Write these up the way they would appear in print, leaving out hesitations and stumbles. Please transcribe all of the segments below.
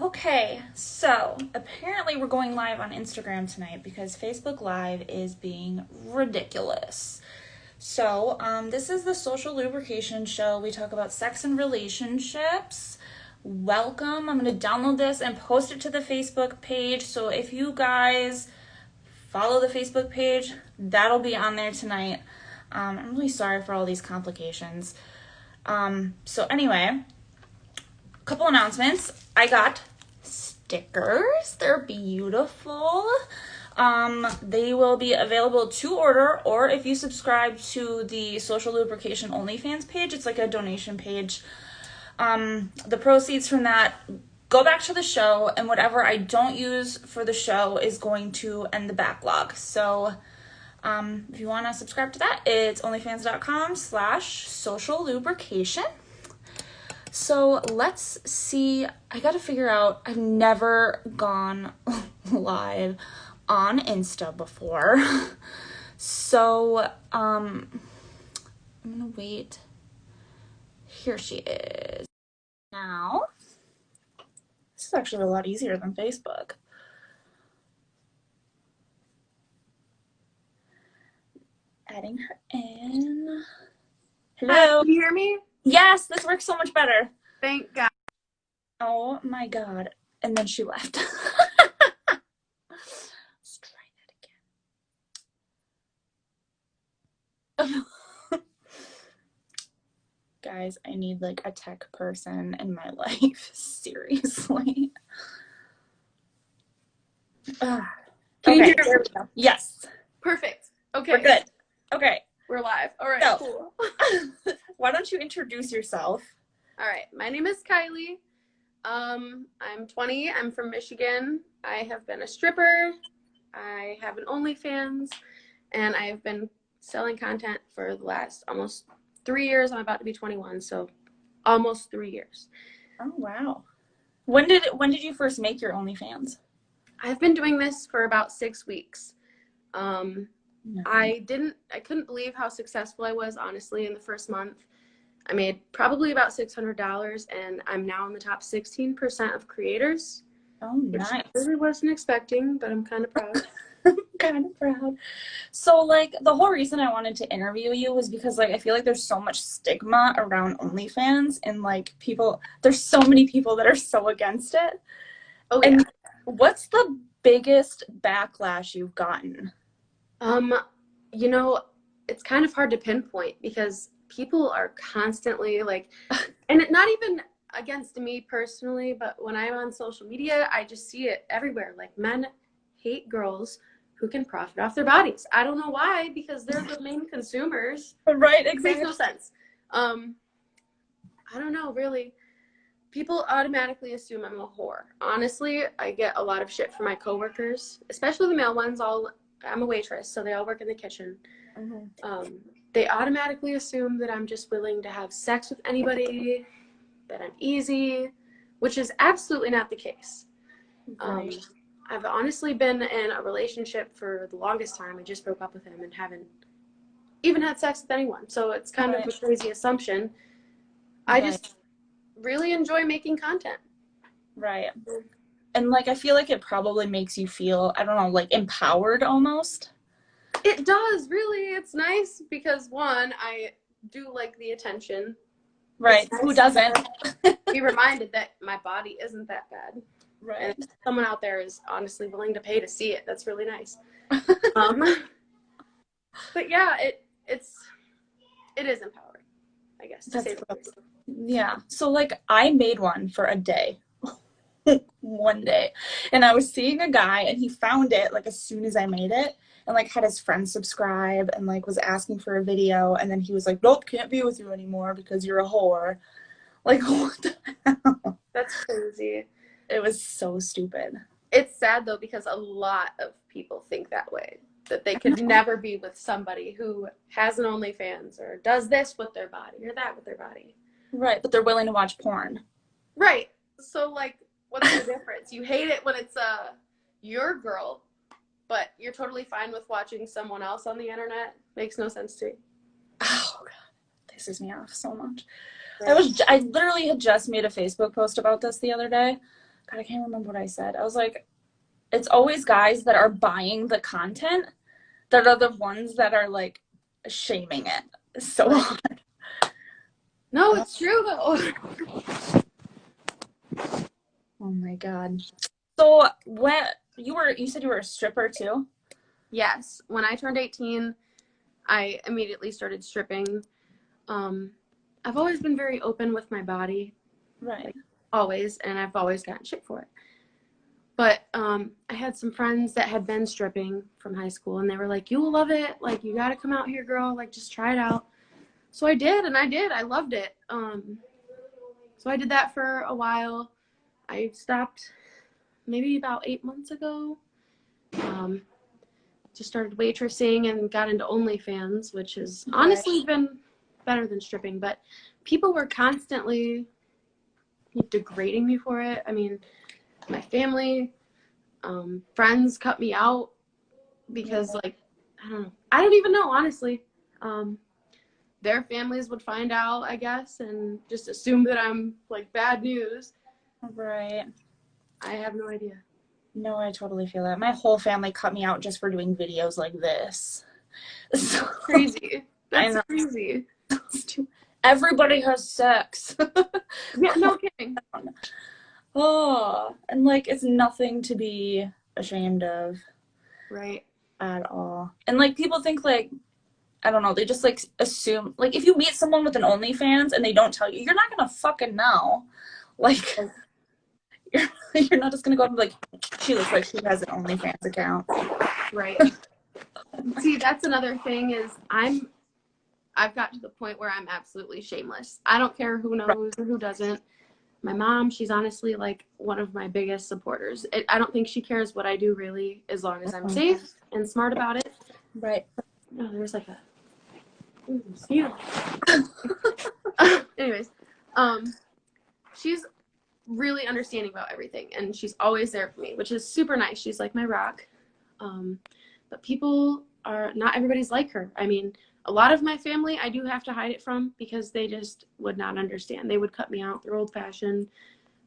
Okay, so apparently we're going live on Instagram tonight because Facebook Live is being ridiculous. So, this is the Social Lubrication Show. We talk about sex and relationships. Welcome. I'm going to download this and post it to the Facebook page. So, if you guys follow the Facebook page, that'll be on there tonight. I'm really sorry for all these complications. So, anyway, a couple announcements. I got stickers. They're beautiful. They will be available to order, or if you subscribe to the Social Lubrication OnlyFans page, it's like a donation page. The proceeds from that go back to the show, and whatever I don't use for the show is going to end the backlog. So, if you want to subscribe to that, it's onlyfans.com/social lubrication. So let's see. I gotta figure out. I've never gone live on Insta before. So I'm gonna wait. Here she is. Now, this is actually a lot easier than Facebook. Adding her in. Hello. Hi, can you hear me? Yes, this works so much better. Thank God. Oh my God. And then she left. Let's try that again. Guys, I need like a tech person in my life. Seriously. Can Okay, you hear there we go. Yes. Perfect. Okay. We're good. Okay. We're live. All right, So, cool. why don't you introduce yourself? All right. My name is Kylie. I'm 20. I'm from Michigan. I have been a stripper. I have an OnlyFans, and I have been selling content for the last almost 3 years. I'm about to be 21, so almost 3 years. Oh wow. When did you first make your OnlyFans? I've been doing this for about 6 weeks. No. I couldn't believe how successful I was, honestly, in the first month. I made probably about $600, and I'm now in the top 16% of creators, Oh, which nice. I really wasn't expecting, but I'm kind of proud. I'm kind of proud. So, like, the whole reason I wanted to interview you was because, like, I feel like there's so much stigma around OnlyFans, and, like, there's so many people that are so against it. Oh, yeah. And what's the biggest backlash you've gotten? You know, it's kind of hard to pinpoint because people are constantly like, and not even against me personally, but when I'm on social media, I just see it everywhere. Like, men hate girls who can profit off their bodies. I don't know why, because they're the main consumers. Right, It makes exactly. no sense. I don't know, really. People automatically assume I'm a whore. Honestly, I get a lot of shit from my coworkers, especially the male ones. I'm a waitress, so they all work in the kitchen. Mm-hmm. They automatically assume that I'm just willing to have sex with anybody, that I'm easy, which is absolutely not the case. Right. I've honestly been in a relationship for the longest time. I just broke up with him and haven't even had sex with anyone. So it's kind of a crazy assumption. I just really enjoy making content. Right. And, like, I feel like it probably makes you feel, I don't know, like, empowered almost. It does, really. It's nice because, one, I do like the attention. Right. Nice Who doesn't? be reminded that my body isn't that bad. Right. And if someone out there is honestly willing to pay to see it, that's really nice. But yeah, it is empowering, I guess, to say the least. Yeah. So, like, I made one for a day. One day. And I was seeing a guy, and he found it, like, as soon as I made it, and, like, had his friends subscribe, and, like, was asking for a video, and then he was like, nope, can't be with you anymore because you're a whore. Like, what the hell? That's crazy. It was so stupid. It's sad, though, because a lot of people think that way, that they could never be with somebody who has an OnlyFans or does this with their body or that with their body. Right, but they're willing to watch porn. Right. So, like, what's the difference? You hate it when it's your girl, but you're totally fine with watching someone else on the internet. Makes no sense to me. Oh, God. Pisses me off so much. I literally had just made a Facebook post about this the other day. God, I can't remember what I said. I was like, it's always guys that are buying the content that are the ones that are like shaming it so Right. hard. No, it's true though. Oh my God. So you said you were a stripper too? Yes. When I turned 18, I immediately started stripping. I've always been very open with my body. Right. Like, always, and I've always gotten shit for it. But I had some friends that had been stripping from high school, and they were like, "You will love it. Like, you got to come out here, girl. Like, just try it out." So I did, and I did. I loved it. So I did that for a while. I stopped maybe about 8 months ago. Just started waitressing and got into OnlyFans, which has honestly been better than stripping. But people were constantly degrading me for it. I mean, my family, friends cut me out because, like, I don't know. I don't even know, honestly. Their families would find out, I guess, and just assume that I'm, like, bad news. Right. I have no idea. No, I totally feel that. My whole family cut me out just for doing videos like this. So, Crazy. I That's know. crazy. Everybody has sex. Yeah, no kidding. Oh, and like it's nothing to be ashamed of Right. at all. And like people think like I don't know, they just like assume like if you meet someone with an OnlyFans and they don't tell you, you're not gonna fucking know. Like you're not just gonna go up and be like, she looks like she has an OnlyFans account. Right. See, that's another thing is I've got to the point where I'm absolutely shameless. I don't care who knows or who doesn't. My mom, she's honestly like one of my biggest supporters. I don't think she cares what I do really, as long as I'm safe and smart about it. Right. No, there's like a mosquito. Anyways, she's really understanding about everything, and she's always there for me, which is super nice. She's like my rock. But people are not everybody's like her. I mean, a lot of my family I do have to hide it from because they just would not understand. They would cut me out. They're old fashioned.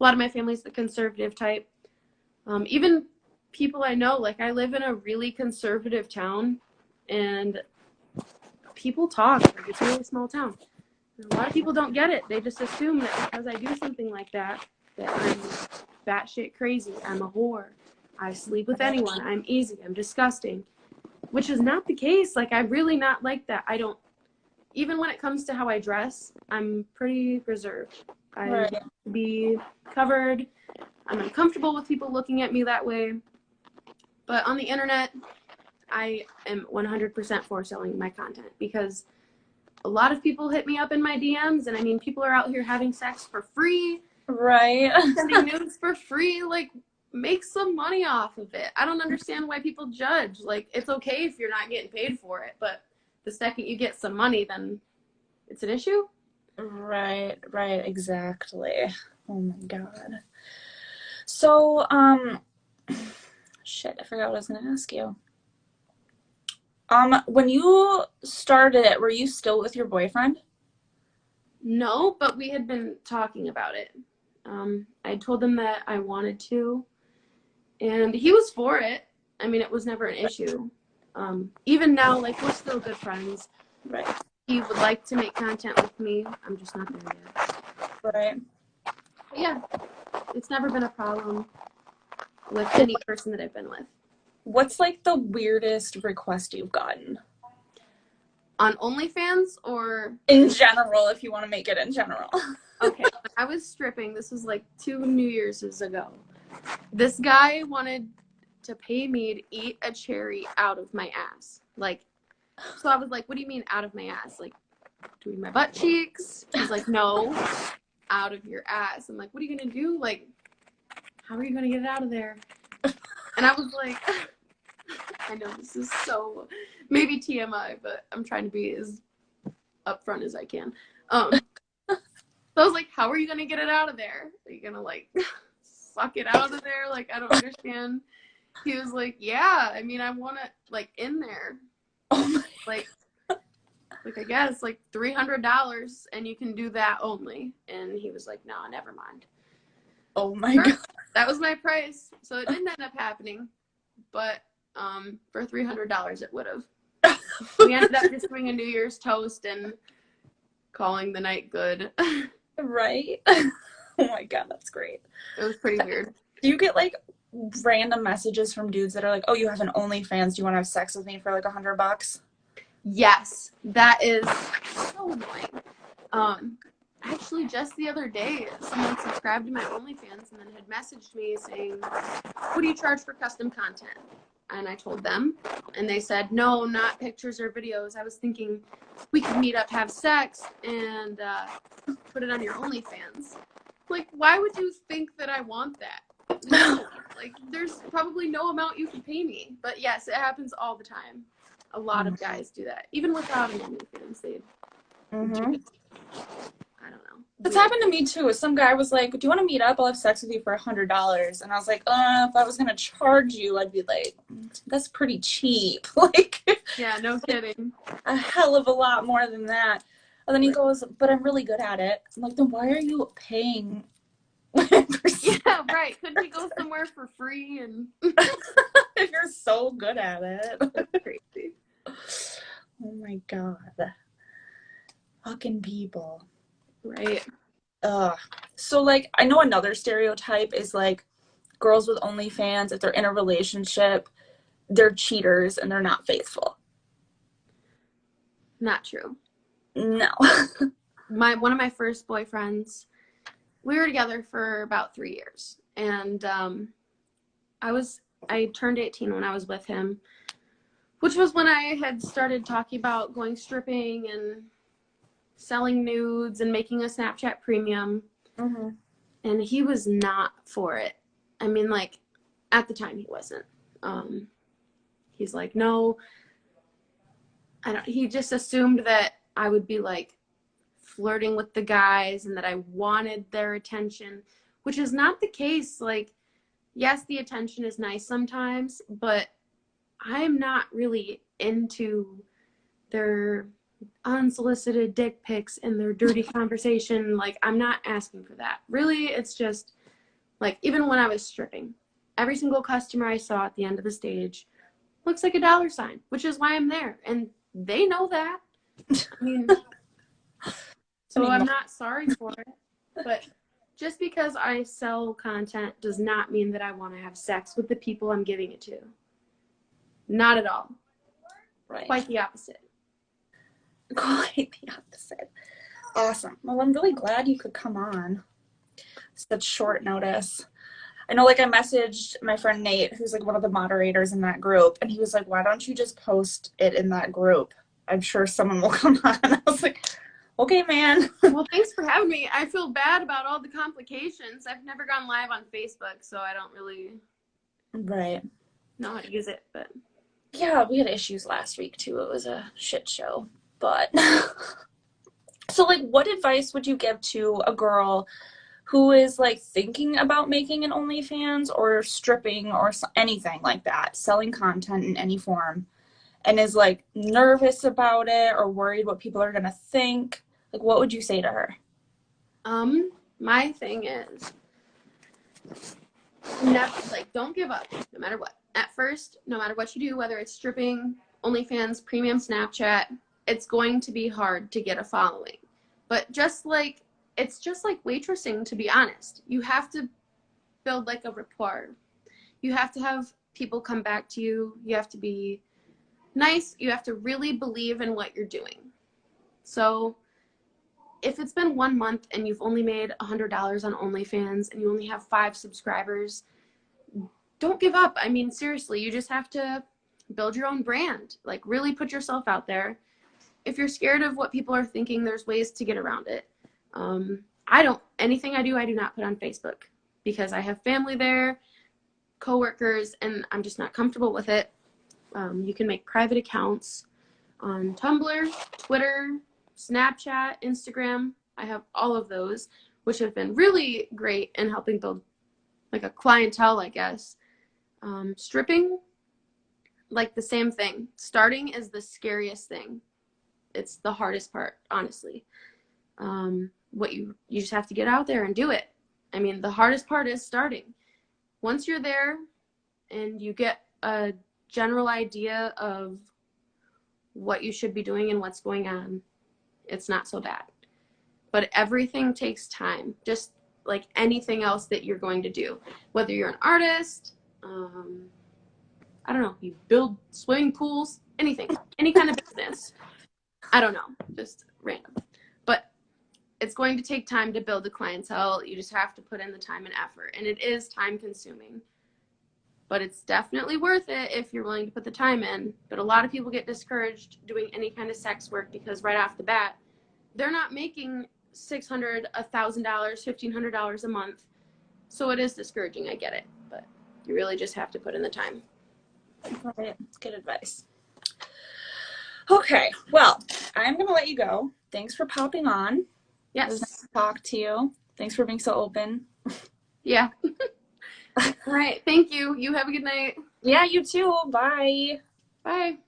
A lot of my family's the conservative type. Even people I know, like I live in a really conservative town, and people talk like it's a really small town. And a lot of people don't get it. They just assume that because I do something like that I'm batshit crazy. I'm a whore. I sleep with anyone. I'm easy. I'm disgusting. Which is not the case. Like, I'm really not like that. I don't, even when it comes to how I dress, I'm pretty reserved. I want to be covered. I'm uncomfortable with people looking at me that way. But on the internet, I am 100% for selling my content because a lot of people hit me up in my DMs, and I mean, people are out here having sex for free. Right. Sending nudes for free. Like, make some money off of it. I don't understand why people judge. Like, it's okay if you're not getting paid for it, but the second you get some money, then it's an issue. Right, exactly. Oh my God. So, shit, I forgot what I was gonna ask you. When you started it, were you still with your boyfriend? No, but we had been talking about it. I told him that I wanted to, and he was for it. I mean, it was never an issue. Even now, like, we're still good friends. Right. He would like to make content with me. I'm just not there yet. Right. But yeah, it's never been a problem with any person that I've been with. What's like the weirdest request you've gotten? On OnlyFans or? In general, if you want to make it in general. Okay, when I was stripping, this was like 2 New Year's ago. This guy wanted to pay me to eat a cherry out of my ass. Like, so I was like, what do you mean out of my ass? Like, doing my butt cheeks? He's like, no, out of your ass. I'm like, what are you going to do? Like, how are you going to get it out of there? And I was like, I know this is so maybe TMI, but I'm trying to be as upfront as I can. So I was like, how are you going to get it out of there? Are you going to like suck it out of there? Like, I don't understand. He was like, yeah, I mean, I want it like in there. Oh my. Like I guess like $300 and you can do that only. And he was like, no, never mind. Oh my God. that was my price. So it didn't end up happening, but for $300 it would have. We ended up just doing a New Year's toast and calling the night good. Right? Oh my God, that's great. It was pretty weird. Do you get like random messages from dudes that are like, oh, you have an OnlyFans, do you want to have sex with me for like $100? Yes, that is so annoying. Actually, just the other day, someone subscribed to my OnlyFans and then had messaged me saying, what do you charge for custom content? And I told them, and they said, no, not pictures or videos. I was thinking we could meet up, have sex, and put it on your OnlyFans. Like, why would you think that I want that? No, like, there's probably no amount you can pay me. But yes, it happens all the time. A lot of guys do that. Even without an OnlyFans, they do. I don't know. That's happened to me too. Some guy was like, do you want to meet up? I'll have sex with you for $100. And I was like, if I was going to charge you, I'd be like, that's pretty cheap. Like, yeah, no kidding. A hell of a lot more than that. And then he goes, but I'm really good at it. I'm like, then why are you paying? Yeah, right. Couldn't we go somewhere for free? And if you're so good at it. That's crazy. Oh my God. Fucking people. Right. So like, I know another stereotype is like girls with OnlyFans, if they're in a relationship, they're cheaters and they're not faithful. Not true. No. One of my first boyfriends, we were together for about 3 years, and I turned 18 when I was with him, which was when I had started talking about going stripping and selling nudes and making a Snapchat premium. Mm-hmm. And he was not for it. I mean, like, at the time he wasn't. He's like, no. He just assumed that I would be like flirting with the guys and that I wanted their attention, which is not the case. Like, yes, the attention is nice sometimes, but I'm not really into their unsolicited dick pics and their dirty conversation. Like, I'm not asking for that. Really, it's just like, even when I was stripping, every single customer I saw at the end of the stage looks like a $, which is why I'm there, and they know that. I mean, so I'm not sorry for it, but just because I sell content does not mean that I want to have sex with the people I'm giving it to. Not at all. Right. Quite the opposite. Quite the opposite. Awesome. Well, I'm really glad you could come on such short notice. I know, like, I messaged my friend Nate, who's like one of the moderators in that group, and he was like, why don't you just post it in that group? I'm sure someone will come on. I was like, okay, man. Well, thanks for having me. I feel bad about all the complications. I've never gone live on Facebook, so I don't really know how to use it. But yeah, we had issues last week too. It was a shit show. But so, like, what advice would you give to a girl who is like thinking about making an OnlyFans or stripping or anything like that, selling content in any form, and is like nervous about it or worried what people are gonna think? Like, what would you say to her? My thing is, never, like, don't give up, no matter what. At first, no matter what you do, whether it's stripping, OnlyFans, premium Snapchat, it's going to be hard to get a following. But it's just like waitressing, to be honest. You have to build like a rapport. You have to have people come back to you. You have to be nice. You have to really believe in what you're doing. So if it's been 1 month and you've only made $100 on OnlyFans and you only have 5 subscribers, don't give up. I mean, seriously, you just have to build your own brand. Like, really put yourself out there. If you're scared of what people are thinking, there's ways to get around it. Anything I do not put on Facebook because I have family there, coworkers, and I'm just not comfortable with it. You can make private accounts on Tumblr, Twitter, Snapchat, Instagram. I have all of those, which have been really great in helping build like a clientele, I guess. Stripping, like the same thing. Starting is the scariest thing. It's the hardest part, honestly. You just have to get out there and do it. I mean, the hardest part is starting. once you're there and you get a general idea of what you should be doing and what's going on, it's not so bad. But everything takes time, just like anything else that you're going to do. Whether you're an artist, I don't know, you build swimming pools, anything, any kind of business. I don't know, just random. But it's going to take time to build the clientele. You just have to put in the time and effort. And it is time consuming. But it's definitely worth it if you're willing to put the time in. But a lot of people get discouraged doing any kind of sex work because right off the bat, they're not making $600, $1,000, $1,500 a month. So it is discouraging, I get it. But you really just have to put in the time. Right. That's good advice. Okay, well, I'm going to let you go. Thanks for popping on. Yes. It was nice to talk to you. Thanks for being so open. Yeah. All right. Thank you. You have a good night. Yeah, you too. Bye. Bye.